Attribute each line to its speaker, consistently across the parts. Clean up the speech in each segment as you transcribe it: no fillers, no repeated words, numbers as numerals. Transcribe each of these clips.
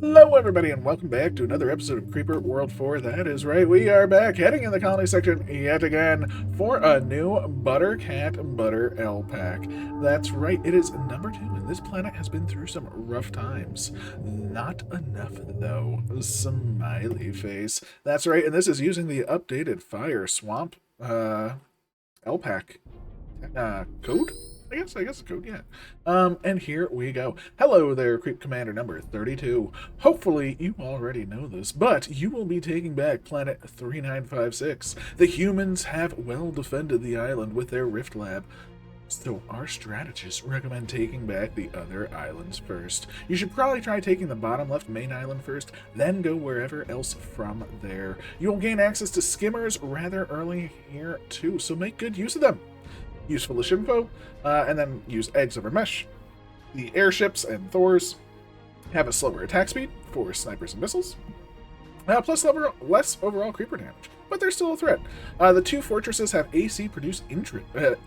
Speaker 1: Hello, everybody, and welcome back to another episode of Creeper World 4. That is right, we are back, heading in the colony section yet again for a new ButtRCat ButtRLPAC. That's right, it is number 2, and this planet has been through some rough times. Not enough, though. Smiley face. That's right, and this is using the updated Fire Swamp LPAC code? I guess the code, yeah. And here we go. Hello there, Creep Commander number 32. Hopefully you already know this, but you will be taking back Planet 3956. The humans have well defended the island with their Rift Lab, so our strategists recommend taking back the other islands first. You should probably try taking the bottom left main island first, then go wherever else from there. You'll gain access to skimmers rather early here too, so make good use of them. Useful info, and then use eggs over mesh. The airships and Thors have a slower attack speed for snipers and missiles, plus less overall creeper damage, but they're still a threat. The two fortresses have AC produced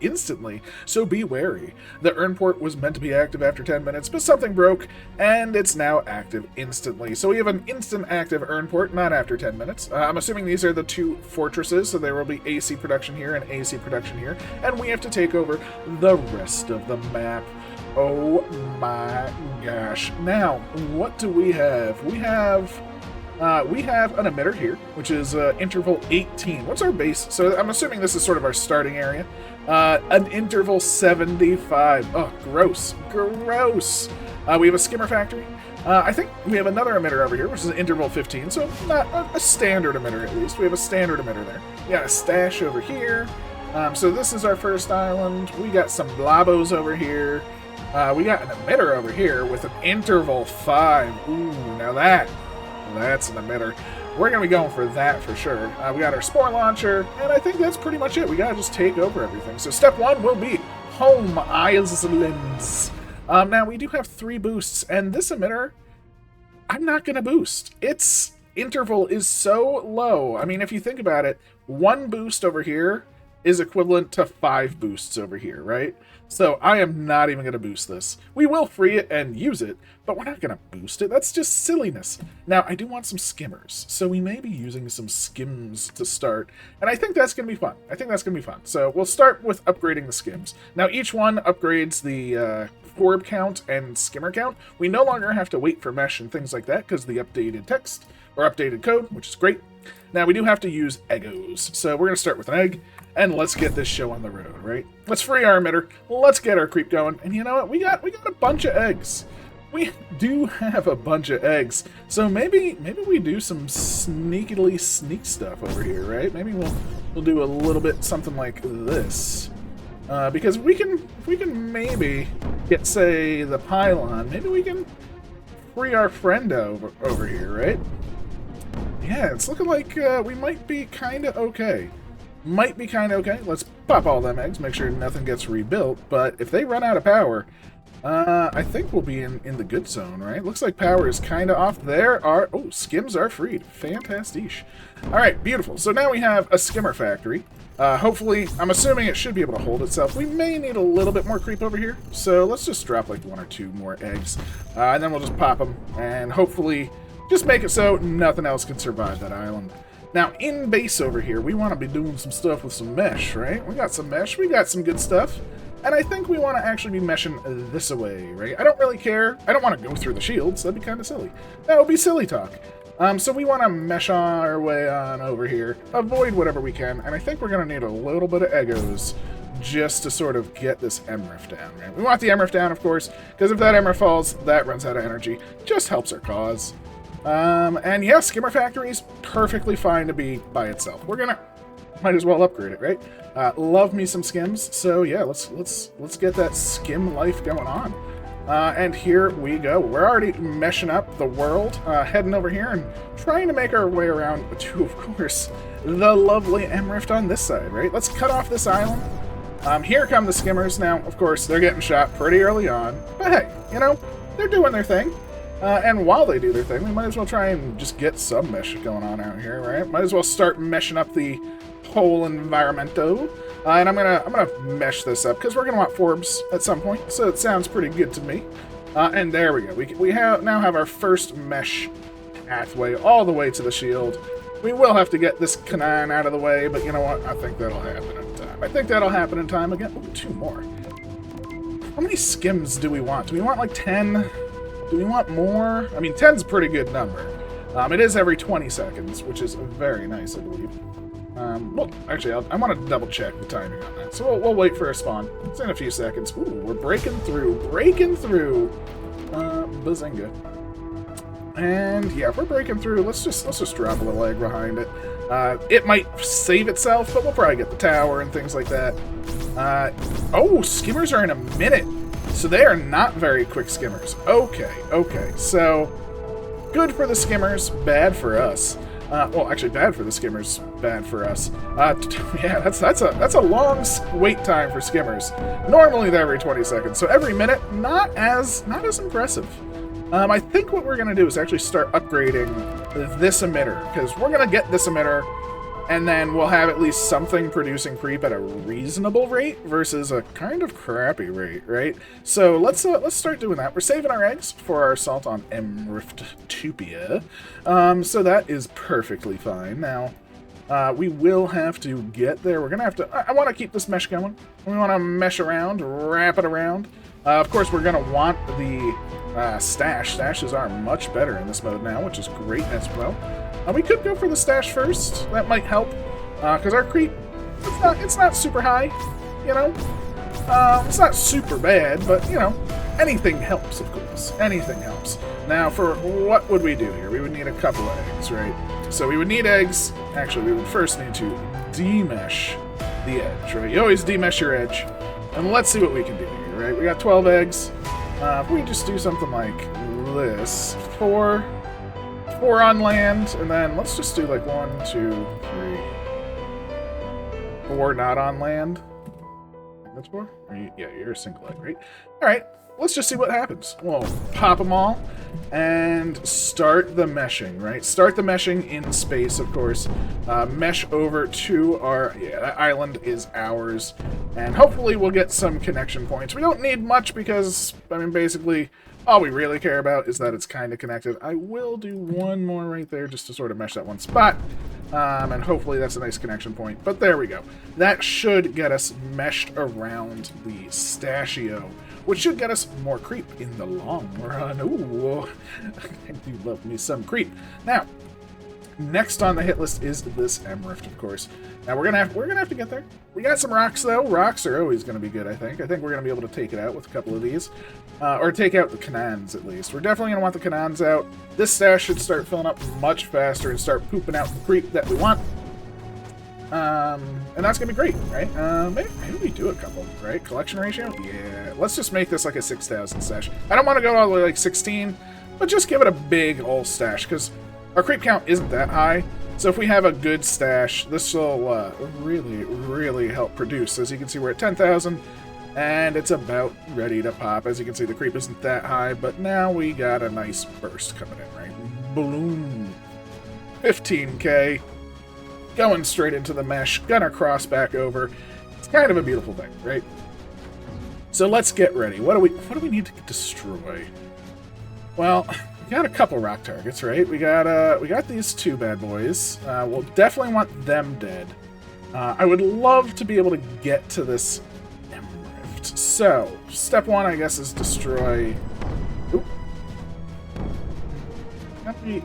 Speaker 1: instantly, so be wary. The urn port was meant to be active after 10 minutes, but something broke, and it's now active instantly. So we have an instant active urn port, not after 10 minutes. I'm assuming these are the two fortresses, so there will be AC production here and AC production here, and we have to take over the rest of the map. Oh my gosh. Now, what do we have? We have an emitter here, which is interval 18. What's our base? So I'm assuming this is sort of our starting area. An interval 75. Oh, gross. Gross. We have a skimmer factory. I think we have another emitter over here, which is an interval 15, so not a standard emitter at least. We have a standard emitter there. We got a stash over here. So this is our first island. We got some blobos over here. We got an emitter over here with an interval 5. Ooh, now that's an emitter. We're going to be going for that for sure. We got our spore launcher, and I think that's pretty much it. We got to just take over everything. So step 1 will be home islands. Now, we do have 3 boosts, and this emitter, I'm not going to boost. Its interval is so low. I mean, if you think about it, 1 boost over here is equivalent to 5 boosts over here, right? So I am not even going to boost this. We will free it and use it, but we're not going to boost it. That's just silliness. Now, I do want some skimmers, so we may be using some skims to start, and I think that's going to be fun. So we'll start with upgrading the skims. Now, each one upgrades the orb count and skimmer count. We no longer have to wait for mesh and things like that because of the updated text, or updated code, which is great. Now, we do have to use Eggos, so we're going to start with an egg. And let's get this show on the road, right? Let's free our emitter. Let's get our creep going. And you know what? We got a bunch of eggs. We do have a bunch of eggs. So maybe we do some sneakily sneak stuff over here, right? Maybe we'll do a little bit something like this. Because we can maybe get, say, the pylon. Maybe we can free our friend over here, right? Yeah, it's looking like we might be kind of okay. Let's pop all them eggs, make sure nothing gets rebuilt. But if they run out of power, I think we'll be in the good zone, right? Looks like power is kind of off. Skims are freed. Fantastic. All right, beautiful. So now we have a skimmer factory. Hopefully, I'm assuming it should be able to hold itself. We may need a little bit more creep over here. So let's just drop like 1 or 2 more eggs. And then we'll just pop them. And hopefully just make it so nothing else can survive that island. Now, in base over here, we want to be doing some stuff with some mesh, right? We got some mesh, we got some good stuff. And I think we want to actually be meshing this away, right? I don't really care. I don't want to go through the shields. That'd be kind of silly. That would be silly talk. So we want to mesh our way on over here, avoid whatever we can, and I think we're going to need a little bit of Eggos just to sort of get this MRIF down, right? We want the MRIF down, of course, because if that MRIF falls, that runs out of energy. Just helps our cause. And yeah, skimmer factory is perfectly fine to be by itself. Might as well upgrade it, right? Love me some skims. So yeah, let's get that skim life going on. And here we go. We're already meshing up the world, heading over here and trying to make our way around to, of course, the lovely MRIF on this side, right? Let's cut off this island. Here come the skimmers. Now, of course, they're getting shot pretty early on, but hey, you know, they're doing their thing. And while they do their thing, we might as well try and just get some mesh going on out here, right? Might as well start meshing up the whole environmento. And I'm gonna mesh this up because we're gonna want forbs at some point. So it sounds pretty good to me. And there we go. We now have our first mesh pathway all the way to the shield. We will have to get this canine out of the way, but you know what? I think that'll happen in time. I think that'll happen in time again. Ooh, 2 more. How many skims do we want? Do we want like 10? Do we want more? I mean, 10's a pretty good number. It is every 20 seconds, which is very nice, I believe. Well, actually, I want to double check the timing on that. So we'll wait for a spawn. It's in a few seconds. Ooh, we're breaking through. Bazinga. And yeah, we're breaking through. Let's just drop a little egg behind it. It might save itself, but we'll probably get the tower and things like that. Oh, skimmers are in a minute. So they are not very quick skimmers. Okay. So good for the skimmers, bad for us. Well, actually, bad for the skimmers, bad for us. Yeah, that's a long wait time for skimmers. Normally, they're every 20 seconds, so every minute, not as impressive. I think what we're gonna do is actually start upgrading this emitter, because we're gonna get this emitter, and then we'll have at least something producing creep at a reasonable rate versus a kind of crappy rate, right? So let's start doing that. We're saving our eggs for our assault on Emriftopia. So that is perfectly fine. Now, we will have to get there. We're gonna have to. I want to keep this mesh going. We want to mesh around, wrap it around. Of course, we're gonna want the stash. Stashes are much better in this mode now, which is great as well. We could go for the stash first. That might help, because our creep, it's not super high, you know? It's not super bad, but, you know, anything helps, of course. Anything helps. Now, for what would we do here? We would need a couple of eggs, right? So we would need eggs. Actually, we would first need to demesh the edge, right? You always demesh your edge. And let's see what we can do here, right? We got 12 eggs. If we just do something like this, 4 on land, and then let's just do like 1, 2, 3, 4 not on land. That's 4? Yeah, you're a single egg, right? Alright, let's just see what happens. We'll pop them all and start the meshing, right? Start the meshing in space, of course. Mesh over to our... Yeah, that island is ours. And hopefully we'll get some connection points. We don't need much because, I mean, basically... all we really care about is that it's kind of connected. I will do one more right there just to sort of mesh that one spot. And hopefully that's a nice connection point. But there we go. That should get us meshed around the Stashio, which should get us more creep in the long run. Ooh, I do love me some creep. Now, next on the hit list is this Emrift, of course. Now we're gonna have to get there. We got some rocks though. Rocks are always gonna be good, I think. I think we're gonna be able to take it out with a couple of these. Or take out the canons at least. We're definitely gonna want the canons out. This stash should start filling up much faster and start pooping out the creep that we want. And that's gonna be great, right? Maybe we do a couple, right? Collection ratio? Yeah. Let's just make this like a 6,000 stash. I don't want to go all the way like 16, but just give it a big old stash, because our creep count isn't that high. So if we have a good stash, this will really, really help produce. As you can see, we're at 10,000, and it's about ready to pop. As you can see, the creep isn't that high, but now we got a nice burst coming in, right? Boom. 15k. Going straight into the mesh. Gonna cross back over. It's kind of a beautiful thing, right? So let's get ready. What do we need to destroy? Well, we got a couple rock targets, right? We got these 2 bad boys. We'll definitely want them dead. I would love to be able to get to this Emrift. So, step 1, I guess, is destroy... Oop.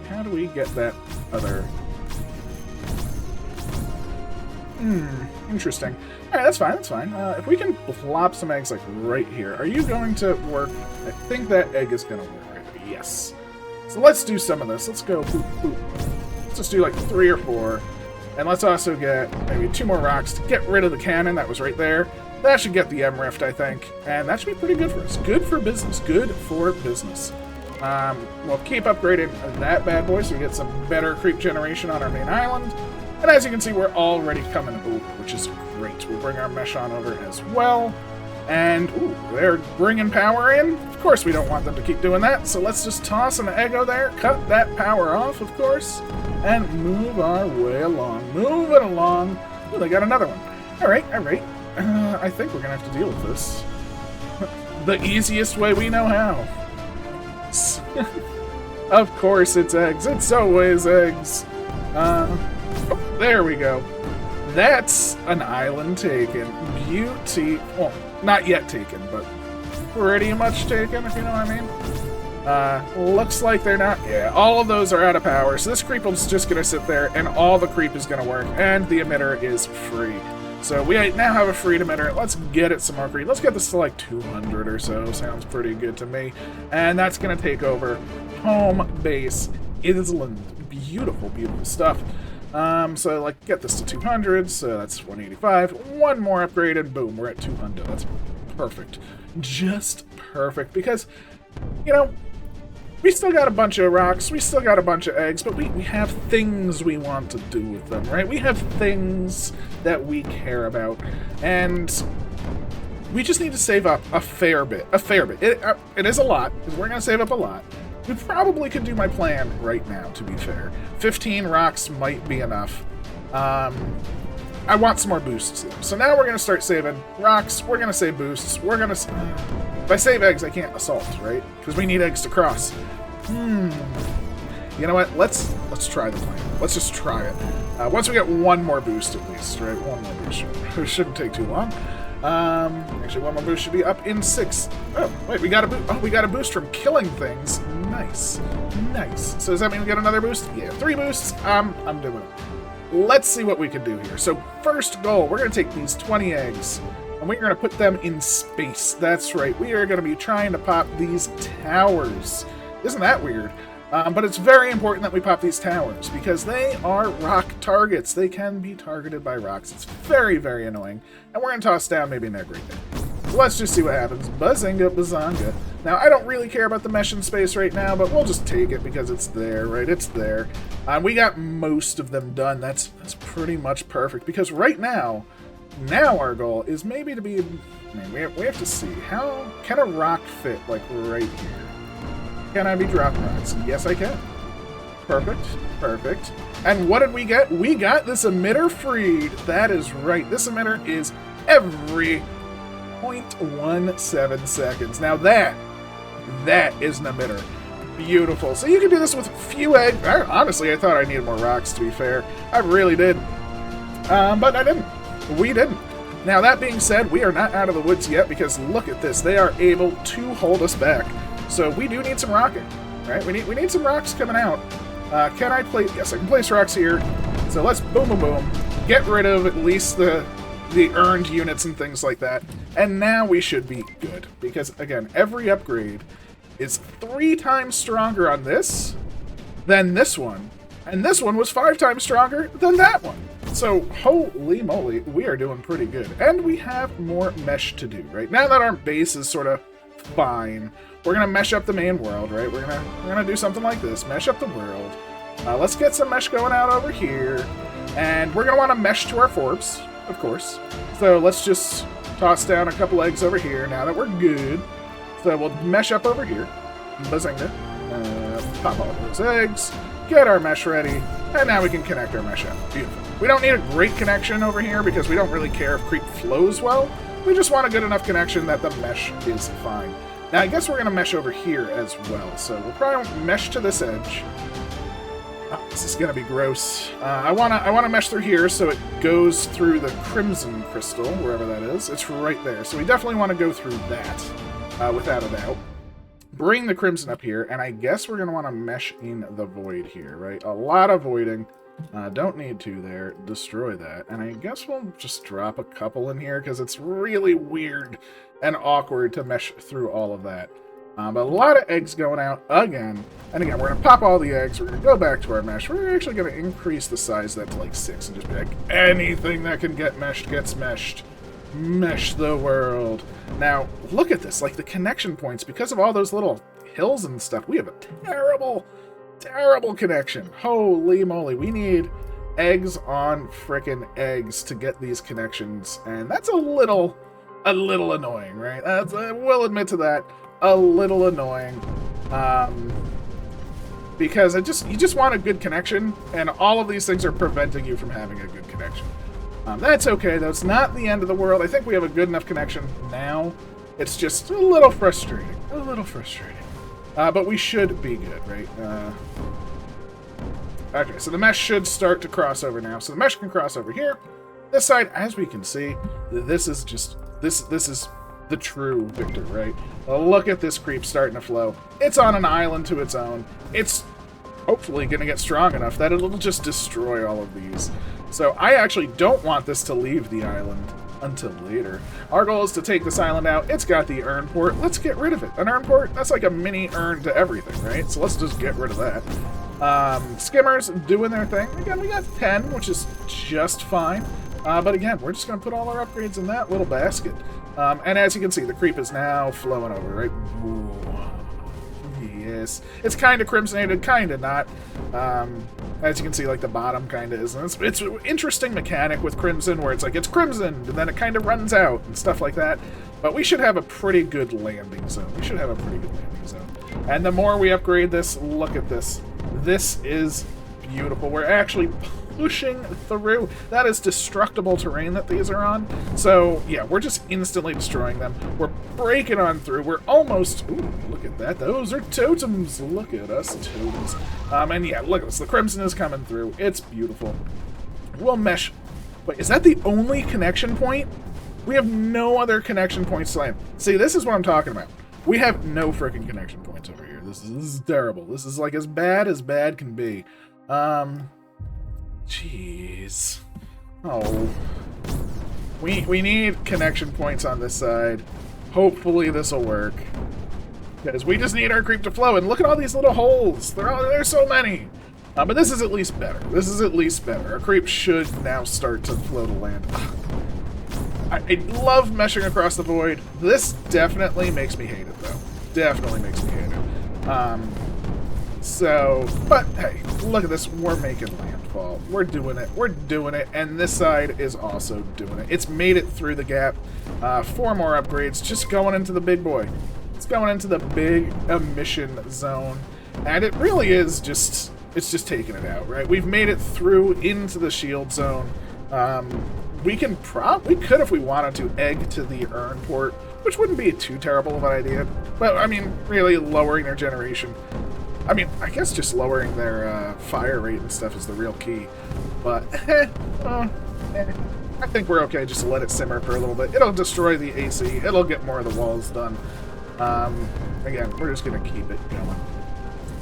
Speaker 1: How do we get that other... interesting. Alright, that's fine, that's fine. If we can plop some eggs, like, right here. Are you going to work? I think that egg is going to work right here. Yes. So let's do some of this. Let's go boop, boop. Let's just do like 3 or 4. And let's also get maybe 2 more rocks to get rid of the cannon that was right there. That should get the M-Rift, I think. And that should be pretty good for us. Good for business. Good for business. We'll keep upgrading that bad boy so we get some better creep generation on our main island. And as you can see, we're already coming over, which is great. We'll bring our mesh on over as well. And, ooh, they're bringing power in. Of course we don't want them to keep doing that, so let's just toss an Eggo there, cut that power off, of course, and move our way along. Move it along. Ooh, they got another one. Alright, alright. I think we're going to have to deal with this the easiest way we know how. eggs. Of course it's eggs. It's always eggs. Oh, there we go. That's an island taken. Beauty. Well, not yet taken, but pretty much taken, if you know what I mean. Looks like they're not. Yeah, all of those are out of power, so this creep is just going to sit there, and all the creep is going to work, and the emitter is free. So we now have a free emitter. Let's get it some more creep. Let's get this to like 200 or so. Sounds pretty good to me. And that's going to take over home base Island. Beautiful, beautiful stuff. So like get this to 200, so that's 185. One more upgrade and boom, we're at 200. That's perfect. Just perfect, because, you know, we still got a bunch of rocks, we still got a bunch of eggs, but we have things we want to do with them, right? We have things that we care about, and we just need to save up a fair bit. It is a lot, because we're going to save up a lot. We probably could do my plan right now, to be fair. 15 rocks might be enough. I want some more boosts, though. So now we're going to start saving rocks, we're going to save boosts, we're going to... If I save eggs, I can't assault, right? Because we need eggs to cross. You know what? Let's try the plan. Let's just try it. Once we get one more boost at least, right? One more boost. It shouldn't take too long. Actually, one more boost should be up in 6. Oh, wait, we got a boost. Oh, we got a boost from killing things. Nice. Nice. So does that mean we get another boost? Yeah, 3 boosts. I'm doing it. Let's see what we can do here. So first goal, we're going to take these 20 eggs, and we're going to put them in space. That's right. We are going to be trying to pop these towers. Isn't that weird? But it's very important that we pop these towers, because they are rock targets. They can be targeted by rocks. It's very, very annoying. And we're going to toss down maybe an egg right there. So let's just see what happens. Buzzinga, bazonga. Now, I don't really care about the mesh in space right now, but we'll just take it because it's there, right? It's there. We got most of them done. That's pretty much perfect, because right now our goal is maybe to be... I mean, we have to see. How can a rock fit, like, right here? Can I be dropping rocks? Yes, I can. Perfect. Perfect. And what did we get? We got this emitter freed. That is right. This emitter is every 0.17 seconds. Now that is an emitter. Beautiful. So you can do this with a few eggs. Honestly, I thought I needed more rocks, to be fair. I really did. But I didn't. We didn't. Now, that being said, we are not out of the woods yet, because look at this. They are able to hold us back. So we do need some rocking, right? We need some rocks coming out. Can I place? Yes, I can place rocks here. So let's boom, boom, boom. Get rid of at least the earned units and things like that. And now we should be good, because again, every upgrade is 3 times stronger on this than this one. And this one was 5 times stronger than that one. So, holy moly, we are doing pretty good. And we have more mesh to do, right? Now that our base is sort of fine, we're going to mesh up the main world, right? We're gonna do something like this. Mesh up the world. Let's get some mesh going out over here. And we're going to want to mesh to our forbs, of course. So let's just toss down a couple eggs over here now that we're good. So we'll mesh up over here. Bazinga. Pop all of those eggs. Get our mesh ready. And now we can connect our mesh up. Beautiful. We don't need a great connection over here because we don't really care if creep flows well. We just want a good enough connection that the mesh is fine. Now, I guess we're going to mesh over here as well. So we'll probably mesh to this edge. Oh, this is going to be gross. I want to mesh through here so it goes through the crimson crystal, wherever that is. It's right there. So we definitely want to go through that, without a doubt. Bring the crimson up here, and I guess we're going to want to mesh in the void here, right? A lot of voiding. Don't need to there. Destroy that. And I guess we'll just drop a couple in here because it's really weird and awkward to mesh through all of that. But a lot of eggs going out again. And again, we're going to pop all the eggs. We're going to go back to our mesh. We're actually going to increase the size of that to like 6 and just be like, anything that can get meshed gets meshed. Mesh the world. Now, look at this. Like the connection points, because of all those little hills and stuff, we have a terrible connection. Holy moly. We need eggs on frickin' eggs to get these connections. And that's a little annoying, right? I will admit to that. A little annoying. Because you just want a good connection, and all of these things are preventing you from having a good connection. That's okay, though. It's not the end of the world. I think we have a good enough connection now. It's just a little frustrating. A little frustrating. But we should be good, right? Okay, so the mesh should start to cross over now. So the mesh can cross over here. This side, as we can see, this is just this is the true victor, right? Well, look at this creep starting to flow. It's on an island to its own. It's hopefully going to get strong enough that it'll just destroy all of these. So I actually don't want this to leave the island until later. Our goal is to take this island out. It's got the urn port. Let's get rid of it. An urn port, that's like a mini urn to everything, right? So let's just get rid of that. Skimmers doing their thing. Again, we got 10, which is just fine. But again, we're just going to put all our upgrades in that little basket. And as you can see, the creep is now flowing over, right? Ooh. Yes. It's kind of crimsonated, kind of not. As you can see, like, the bottom kind of isn't. It's an interesting mechanic with Crimson, where it's like, it's crimson, and then it kind of runs out, and stuff like that. But we should have a pretty good landing zone. We should have a pretty good landing zone. And the more we upgrade this, look at this. This is beautiful. We're actually pushing through. That is destructible terrain that these are on. So, yeah, we're just instantly destroying them. We're breaking on through. We're almost... Ooh, look at that. Those are totems. Look at us, totems. And yeah, look at this. The Crimson is coming through. It's beautiful. We'll mesh... Wait, is that the only connection point? We have no other connection points to land. See, this is what I'm talking about. We have no freaking connection points over here. This is terrible. This is like as bad can be. Jeez. Oh. We need connection points on this side. Hopefully this will work. Because we just need our creep to flow. And look at all these little holes. There's so many. But this is at least better. This is at least better. Our creep should now start to flow to land. I love meshing across the void. This definitely makes me hate it, though. Definitely makes me hate it. But hey, look at this. We're making landfall. We're doing it. We're doing it. And this side is also doing it. It's made it through the gap. 4 more upgrades. Just going into the big boy. It's going into the big emission zone. And it really is just... It's just taking it out, right? We've made it through into the shield zone. We could, if we wanted to, egg to the urn port, which wouldn't be too terrible of an idea. But, I mean, really lowering their generation. I mean, I guess just lowering their fire rate and stuff is the real key. But, I think we're okay just to let it simmer for a little bit. It'll destroy the AC. It'll get more of the walls done. Again, we're just going to keep it going.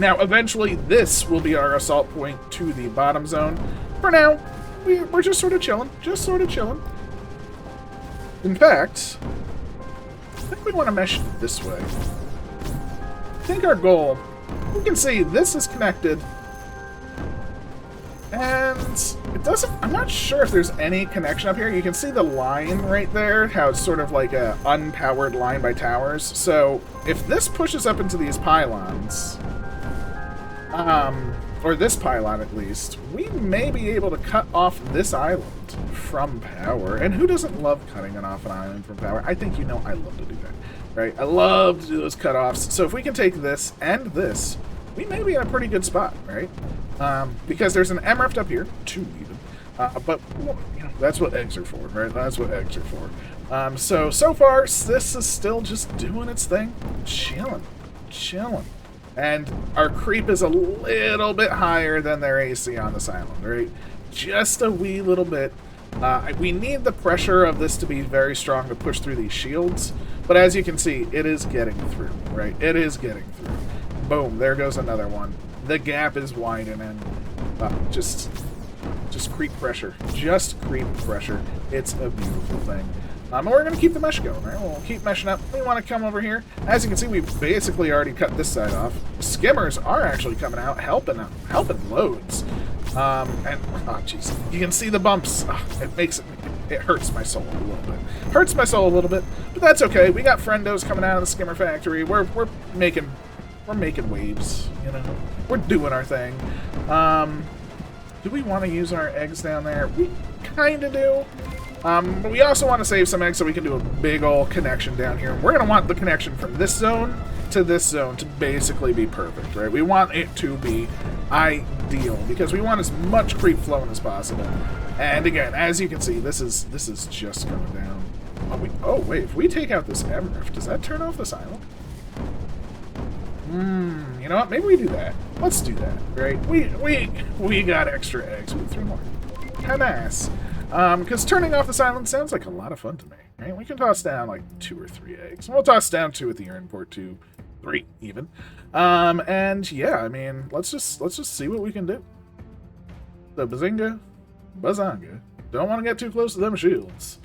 Speaker 1: Now, eventually, this will be our assault point to the bottom zone. For now, we're just sort of chilling. Just sort of chilling. In fact, I think we want to mesh this way. I think our goal... You can see this is connected. And it doesn't... I'm not sure if there's any connection up here. You can see the line right there, how it's sort of like a unpowered line by towers. So, if this pushes up into these pylons... or this pylon at least, we may be able to cut off this island from power. And who doesn't love cutting it off an island from power? I think you know I love to do that, right? I love to do those cutoffs. So if we can take this and this, we may be in a pretty good spot, right? Because there's an M-Rift up here, 2 even. But, you know, that's what eggs are for, right? That's what eggs are for. So far, this is still just doing its thing. Chilling. And our creep is a little bit higher than their AC on this island, right? Just a wee little bit. We need the pressure of this to be very strong to push through these shields. But as you can see, it is getting through, right? It is getting through. Boom, there goes another one. The gap is widening. Just creep pressure. Just creep pressure. It's a beautiful thing. And we're going to keep the mesh going, right? We'll keep meshing up. We want to come over here. As you can see, we've basically already cut this side off. Skimmers are actually coming out, helping loads. Oh, jeez. You can see the bumps. It hurts my soul a little bit. Hurts my soul a little bit, but that's okay. We got friendos coming out of the skimmer factory. We're making waves, you know. We're doing our thing. Do we want to use our eggs down there? We kind of do. But we also want to save some eggs so we can do a big ol' connection down here. We're going to want the connection from this zone to basically be perfect, right? We want it to be ideal because we want as much creep flowing as possible. And again, as you can see, this is just coming down. Oh wait, if we take out this M-Rift, does that turn off this island? You know what? Maybe we do that. Let's do that, right? We got extra eggs. Ooh, 3 more. How nice. Because turning off this island sounds like a lot of fun to me, right? We can toss down like 2 or 3 eggs. We'll toss down 2 at the urn port, 2, 3 even. And yeah, I mean, let's just see what we can do. The Bazinga, Bazanga. Don't want to get too close to them shields,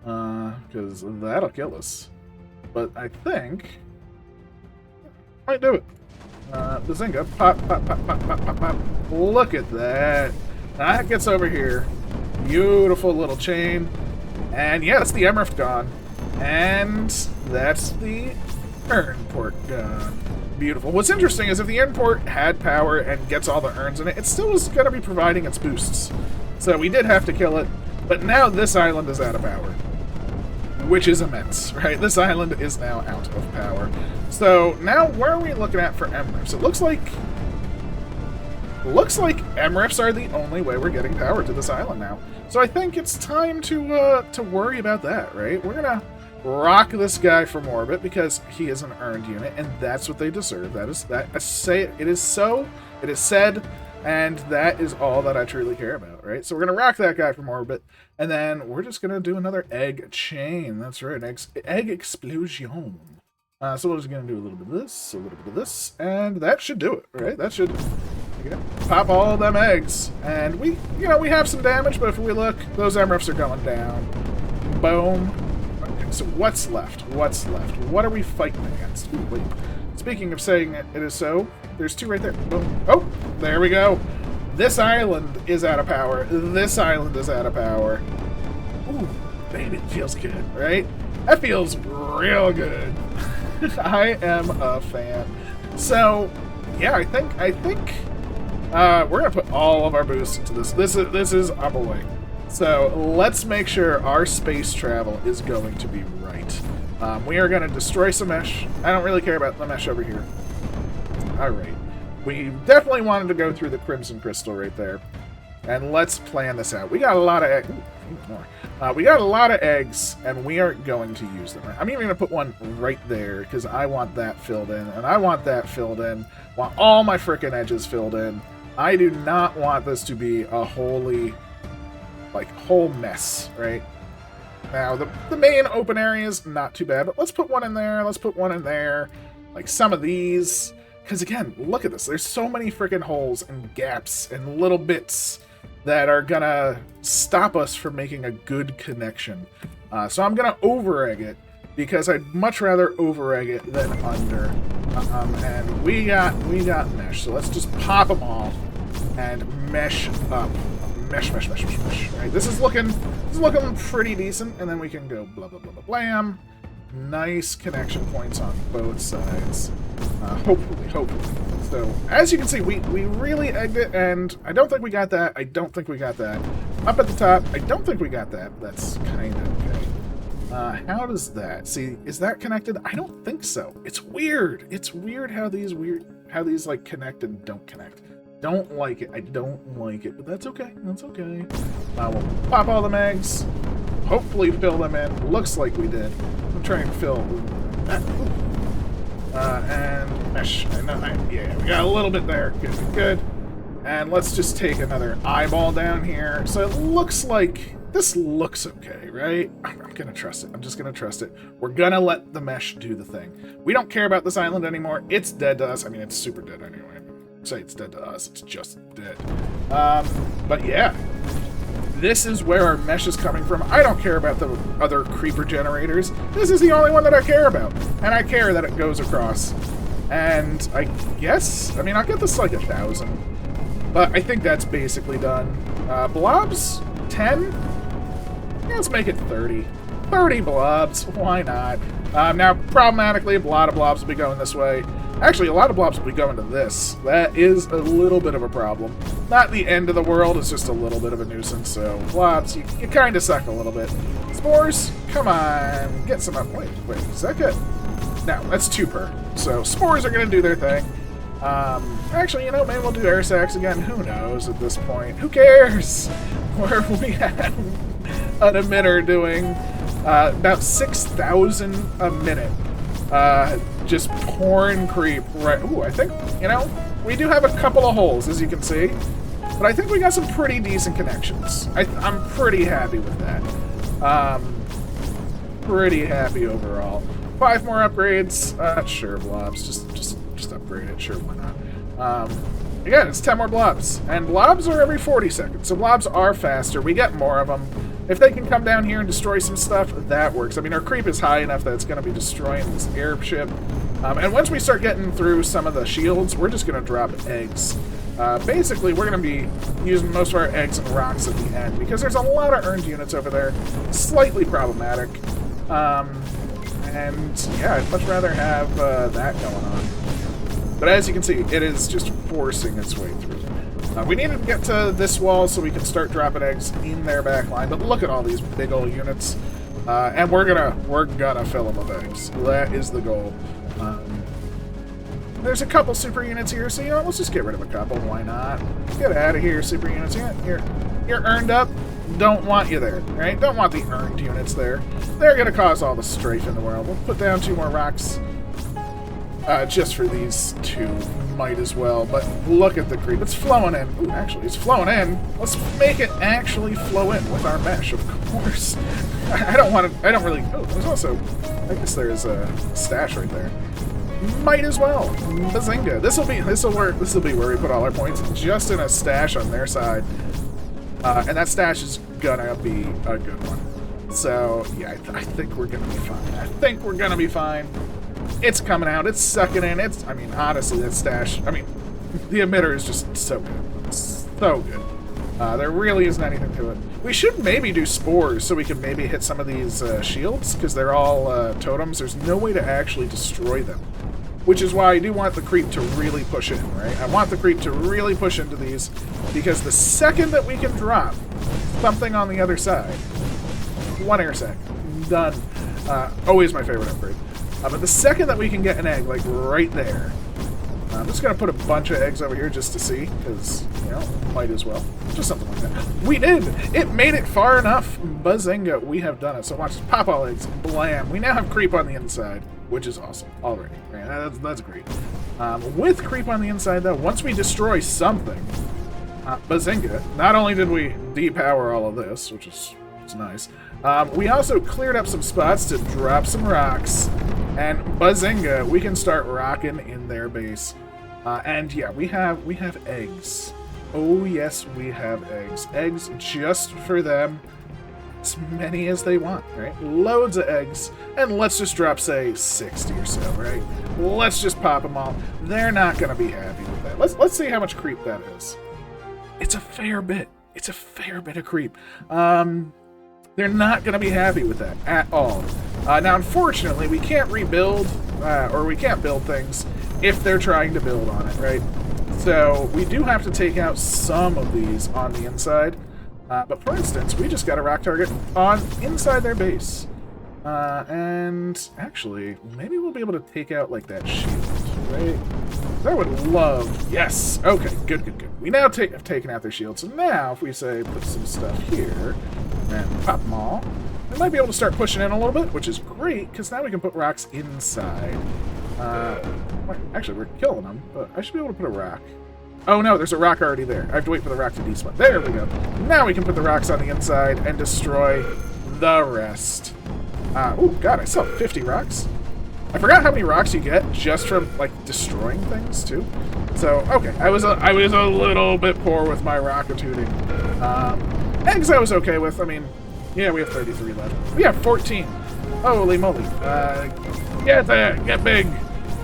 Speaker 1: because that'll kill us. But I think might do it. Bazinga, pop, pop, pop, pop, pop, pop, pop. Look at that. That gets over here. Beautiful little chain. And yeah, that's the Emerald gone. And that's the urn port gone. Beautiful. What's interesting is if the urn port had power and gets all the urns in it, it still was going to be providing its boosts. So we did have to kill it. But now this island is out of power, which is immense, right? This island is now out of power. So now where are we looking at for MRIFs? It looks like MRIFs are the only way we're getting power to this island now. So I think it's time to worry about that, right? We're gonna rock this guy from orbit because he is an earned unit, and that's what they deserve. That is that. I say it is so. It is said. And that is all that I truly care about, right? So we're going to rock that guy from orbit, and then we're just going to do another egg chain. That's right, egg explosion. So we're just going to do a little bit of this, a little bit of this, and that should do it, right? That should pop all of them eggs. And we have some damage, but if we look, those MRFs are going down. Boom. Okay, so what's left? What's left? What are we fighting against? Ooh, wait. Speaking of saying it is so, there's 2 right there. Boom. Oh, there we go. This island is out of power. This island is out of power. Ooh, baby, it feels good, right? That feels real good. I am a fan. So, yeah, I think we're gonna put all of our boosts into this. This is our boy. So let's make sure our space travel is going to be right. We are going to destroy some mesh. I don't really care about the mesh over here. Alright. We definitely wanted to go through the Crimson Crystal right there. And let's plan this out. We got a lot of eggs. We got a lot of eggs, and we aren't going to use them. I'm even going to put one right there, because I want that filled in, and I want that filled in. Want all my frickin' edges filled in. I do not want this to be a whole mess, right? Now, the main open area is not too bad, but let's put one in there, let's put one in there, like some of these, because again, look at this, there's so many freaking holes and gaps and little bits that are gonna stop us from making a good connection. So I'm gonna over-egg it, because I'd much rather over-egg it than under. And we got mesh, so let's just pop them all and mesh up. Mesh, mesh, mesh, mesh, mesh. Right, this is looking pretty decent, and then we can go blah blah blah blah blam. Nice connection points on both sides. Hopefully. So as you can see, we really egged it, and I don't think we got that. I don't think we got that. Up at the top, I don't think we got that. That's kind of okay. How does that? See, is that connected? I don't think so. It's weird. It's weird how these like connect and don't connect. Don't like it. I don't like it, but that's okay. That's okay. We'll pop all the eggs. Hopefully fill them in. Looks like we did. I'm trying to fill. And mesh. Yeah, we got a little bit there. Good. And let's just take another eyeball down here. So it looks like this looks okay, right? I'm gonna trust it. I'm just gonna trust it. We're gonna let the mesh do the thing. We don't care about this island anymore. It's dead to us. I mean, it's super dead anyway. Say it's dead to us, it's just dead. But yeah, this is where our mesh is coming from. I don't care about the other creeper generators. This is the only one that I care about, and I care that it goes across. And I guess, I mean, I'll get this like 1,000, but I think that's basically done. Blobs, 10? Yeah, let's make it 30. 30 blobs, why not? Now, problematically, a lot of blobs will be going this way. Actually, a lot of blobs will be going to this. That is a little bit of a problem. Not the end of the world, it's just a little bit of a nuisance. So, blobs, you kind of suck a little bit. Spores, come on, get some up. Wait, is that good? No, that's 2 per. So, spores are going to do their thing. Actually, you know, maybe we'll do air sacs again. Who knows at this point? Who cares? Where we have an emitter doing about 6,000 a minute. just pouring creep right... Ooh, I think, you know, we do have a couple of holes, as you can see. But I think we got some pretty decent connections. I'm pretty happy with that. Pretty happy overall. 5 more upgrades. Sure, blobs. Just upgrade it. Sure, why not? Again, it's 10 more blobs. And blobs are every 40 seconds. So blobs are faster. We get more of them. If they can come down here and destroy some stuff, that works. I mean, our creep is high enough that it's going to be destroying this airship. And once we start getting through some of the shields, we're just going to drop eggs. Basically, we're going to be using most of our eggs and rocks at the end, because there's a lot of earned units over there. Slightly problematic. And yeah, I'd much rather have that going on. But as you can see, it is just forcing its way through. We needed to get to this wall so we can start dropping eggs in their back line, but look at all these big old units. And we're gonna fill them with eggs. That is the goal. There's a couple super units here, so you know, let's just get rid of a couple. Why not? Get out of here, super units. You're earned up. Don't want you there, right? Don't want the earned units there. They're gonna cause all the strafe in the world. We'll put down 2 more rocks. Just for these 2, might as well. But look at the creep. It's flowing in. Ooh, actually, it's flowing in. Let's make it actually flow in with our mesh, of course. I don't really... Oh, there's also... I guess there's a stash right there. Might as well. Bazinga. This'll be where we put all our points. Just in a stash on their side. And that stash is gonna be a good one. So, yeah, I think we're gonna be fine. I think we're gonna be fine. It's coming out. It's sucking in. I mean, honestly, that stash... I mean, the emitter is just so good. So good. There really isn't anything to it. We should maybe do spores so we can maybe hit some of these shields, because they're all totems. There's no way to actually destroy them. Which is why I do want the creep to really push in, right? I want the creep to really push into these, because the second that we can drop something on the other side... 1 air sac. Done. Always my favorite upgrade. But the second that we can get an egg, like right there, I'm just going to put a bunch of eggs over here just to see, because, you know, might as well. Just something like that. We did! It made it far enough. Bazinga, we have done it. So watch, pop all eggs. Blam. We now have creep on the inside, which is awesome already. Right? That's great. With creep on the inside, though, once we destroy something, bazinga, not only did we depower all of this, which is nice, we also cleared up some spots to drop some rocks. And bazinga, we can start rocking in their base. And yeah, we have eggs. Oh yes, we have eggs. Eggs just for them. As many as they want, right? Loads of eggs. And let's just drop, say, 60 or so, right? Let's just pop them all. They're not going to be happy with that. Let's see how much creep that is. It's a fair bit. It's a fair bit of creep. They're not going to be happy with that at all. Now, unfortunately, we can't rebuild, or we can't build things if they're trying to build on it, right? So we do have to take out some of these on the inside. But for instance, we just got a rock target on inside their base. And actually, maybe we'll be able to take out, like, that shield, right? I would love... Yes! Okay, good. We now have taken out their shield. So now, if we say put some stuff here and pop them all, we might be able to start pushing in a little bit, which is great, because now we can put rocks inside. Actually, we're killing them, but I should be able to put a rock. Oh no, there's a rock already there. I have to wait for the rock to despawn. There we go. Now we can put the rocks on the inside and destroy the rest. Oh god, I still have 50 rocks. I forgot how many rocks you get just from, like, destroying things, too. So, okay, I was a little bit poor with my rocketooting. Eggs I was okay with. I mean, yeah, we have 33 left. We have 14. Holy moly. Get there. Get big.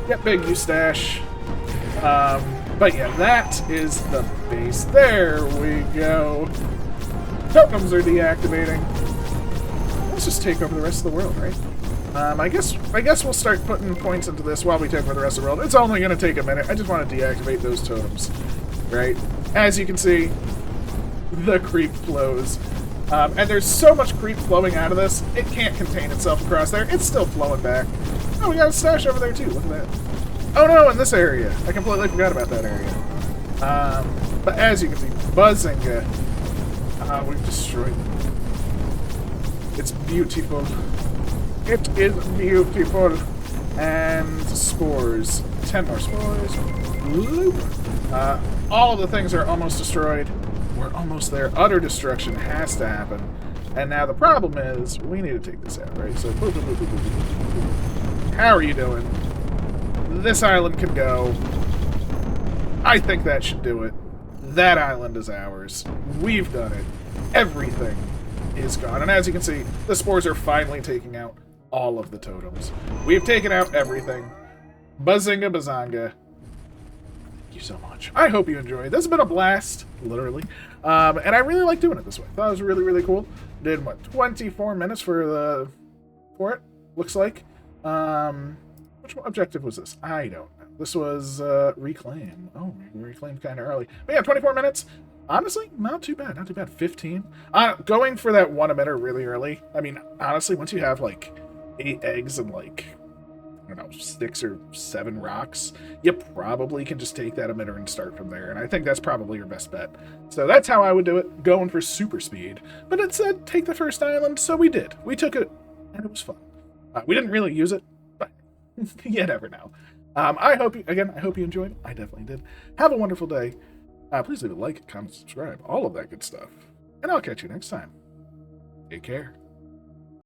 Speaker 1: Get big, you stash. But yeah, that is the base. There we go. Totems are deactivating. Let's just take over the rest of the world, right? I guess we'll start putting points into this while we take over the rest of the world. It's only going to take a minute. I just want to deactivate those totems, right? As you can see, the creep flows. And there's so much creep flowing out of this, it can't contain itself across there. It's still flowing back. Oh, we got a stash over there, too. Look at that. Oh, no, in this area. I completely forgot about that area. But as you can see, bazinga. We've destroyed them. It's beautiful. It is beautiful. And spores. 10 more spores. Bloop. All of the things are almost destroyed. We're almost there. Utter destruction has to happen. And now the problem is, we need to take this out, right? So, boop, boop, boop, boop, boop, boop, boop. How are you doing? This island can go. I think that should do it. That island is ours. We've done it. Everything is gone. And as you can see, the spores are finally taking out all of the totems. We've taken out everything. Bazinga bazanga. Thank you so much. I hope you enjoyed. This has been a blast, literally. And I really like doing it this way. Thought it was really, really cool. Did, what, 24 minutes for it, looks like. Which objective was this? I don't know. This was reclaim. Oh, we reclaimed kind of early. But yeah, 24 minutes. Honestly, not too bad. Not too bad. 15. Going for that one emitter really early. I mean, honestly, once you have like 8 eggs and like, I don't know, 6 or 7 rocks, you probably can just take that emitter and start from there. And I think that's probably your best bet. So that's how I would do it, going for super speed. But it said take the first island, so we did. We took it, and it was fun. We didn't really use it, but you never know. I hope you enjoyed. I definitely did. Have a wonderful day. Please leave a like, comment, subscribe, all of that good stuff. And I'll catch you next time. Take care.